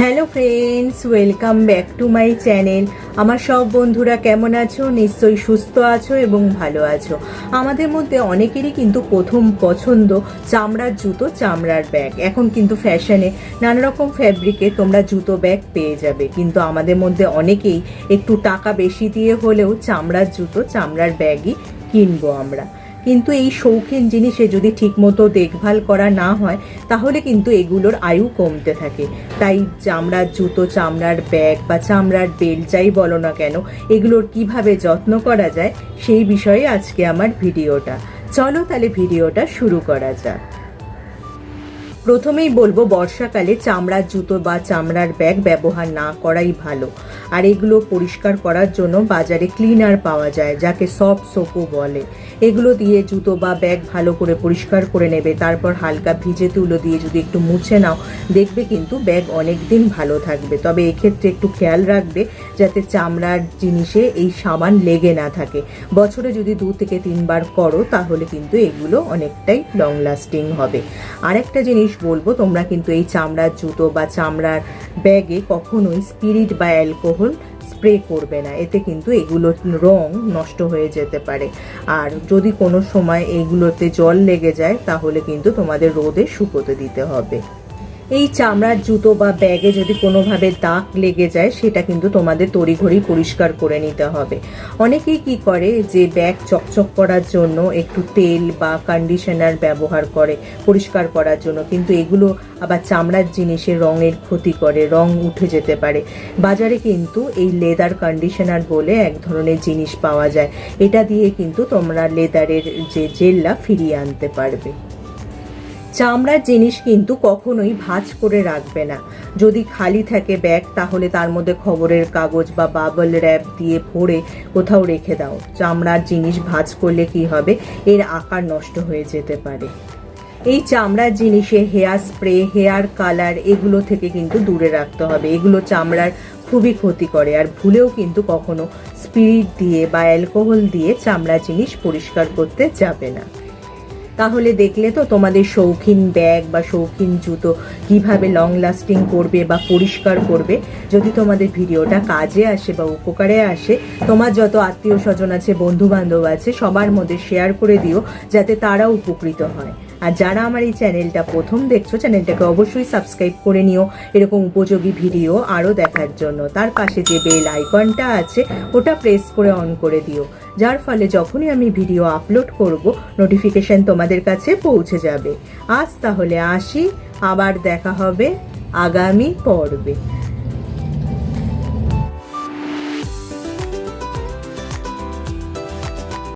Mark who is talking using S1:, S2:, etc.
S1: Hello friends, welcome back to my channel. আমার সব বন্ধুরা কেমন আছো? নিশ্চয়ই সুস্থ আছো এবং ভালো আছো। আমাদের মধ্যে অনেকেরই কিন্তু প্রথম পছন্দ চামড়ার জুতো, চামড়ার ব্যাগ। এখন কিন্তু ফ্যাশনে নানা রকম ফ্যাব্রিকে তোমরা জুতো ব্যাগ পেয়ে যাবে, কিন্তু আমাদের মধ্যে অনেকেই একটু টাকা বেশি দিয়ে হলেও চামড়ার জুতো, চামড়ার ব্যাগই কিনবো আমরা। কিন্তু এই শৌখিন জিনিসে যদি ঠিকমতো দেখভাল করা না হয় তাহলে কিন্তু এগুলোর আয়ু কমতে থাকে। তাই চামড়ার জুতো, চামড়ার ব্যাগ বা চামড়ার বেল্ট যাই বলো না কেন, এগুলোর কিভাবে যত্ন করা যায় সেই বিষয়ে আজকে আমার ভিডিওটা। চলো তাহলে ভিডিওটা শুরু করা যাক। প্রথমেই বলবো, বর্ষাকালে চামড়ার জুতো বা চামড়ার ব্যাগ ব্যবহার না করাই ভালো। আর এগুলো পরিষ্কার করার জন্য বাজারে ক্লিনার পাওয়া যায়, যাকে সফট সোপও বলে। এগুলো দিয়ে জুতো বা ব্যাগ ভালো করে পরিষ্কার করে নেবে, তারপর হালকা ভিজে তুলো দিয়ে যদি একটু মুছে নাও, দেখবে কিন্তু ব্যাগ অনেক দিন ভালো থাকবে। তবে এক্ষেত্রে একটু খেয়াল রাখবে যাতে চামড়ার জিনিসে এই সাবান লেগে না থাকে। বছরে যদি 2 থেকে 3 বার করো তাহলে কিন্তু এগুলো অনেকটাই লং লাস্টিং হবে। আরেকটা জিনিস বলবো, তোমরা কিন্তু এই চামড়ার জুতো বা চামড়ার ব্যাগে কখনোই স্পিরিট বা অ্যালকোহল স্প্রে করবে না। এতে কিন্তু এগুলোর রং নষ্ট হয়ে যেতে পারে। আর যদি কোনো সময় এইগুলোতে জল লেগে যায় তাহলে কিন্তু তোমাদের রোদে শুকোতে দিতে হবে। এই চামড়ার জুতো বা ব্যাগে যদি কোনোভাবে দাগ লেগে যায় সেটা কিন্তু তোমাদের তড়িঘড়ি পরিষ্কার করে নিতে হবে। অনেকেই কি করে যে ব্যাগ চকচক করার জন্য একটু তেল বা কন্ডিশনার ব্যবহার করে পরিষ্কার করার জন্য, কিন্তু এগুলো আবার চামড়ার জিনিসের রঙের ক্ষতি করে, রং উঠে যেতে পারে। বাজারে কিন্তু এই লেদার কন্ডিশনার বলে এক ধরনের জিনিস পাওয়া যায়, এটা দিয়ে কিন্তু তোমরা লেদারের যে জেলটা ফিরিয়ে আনতে পারবে। চামড়ার জিনিস কিন্তু কখনোই ভাঁজ করে রাখবে না। যদি খালি থাকে ব্যাগ তাহলে তার মধ্যে খবরের কাগজ বা বাবল র্যাপ দিয়ে ভরে কোথাও রেখে দাও। চামড়ার জিনিস ভাঁজ করলে কি হবে, এর আকার নষ্ট হয়ে যেতে পারে। এই চামড়ার জিনিসে হেয়ার স্প্রে, হেয়ার কালার এগুলো থেকে কিন্তু দূরে রাখতে হবে। এগুলো চামড়ার খুবই ক্ষতি করে। আর ভুলেও কিন্তু কখনো স্পিরিট দিয়ে বা অ্যালকোহল দিয়ে চামড়ার জিনিস পরিষ্কার করতে যাবে না। তাহলে দেখলে তো তোমাদের শৌখিন ব্যাগ বা শৌখিন জুতো কিভাবে লং লাস্টিং করবে বা পরিষ্কার করবে। যদি তোমাদের ভিডিওটা কাজে আসে বা উপকারে আসে, তোমার যত আত্মীয় স্বজন আছে, বন্ধু বান্ধব আছে, সবার মধ্যে শেয়ার করে দিও যাতে তারাও উপকৃত হয়। আর যারা আমার এই চ্যানেলটা প্রথম দেখছো, চ্যানেলটাকে অবশ্যই সাবস্ক্রাইব করে নিও এরকম উপযোগী ভিডিও আরও দেখার জন্য। তার পাশে যে বেল আইকনটা আছে ওটা প্রেস করে অন করে দিও, যার ফলে যখনই আমি ভিডিও আপলোড করব নোটিফিকেশন তোমাদের কাছে পৌঁছে যাবে। আজ তাহলে আসি, আবার দেখা হবে আগামী পর্বে।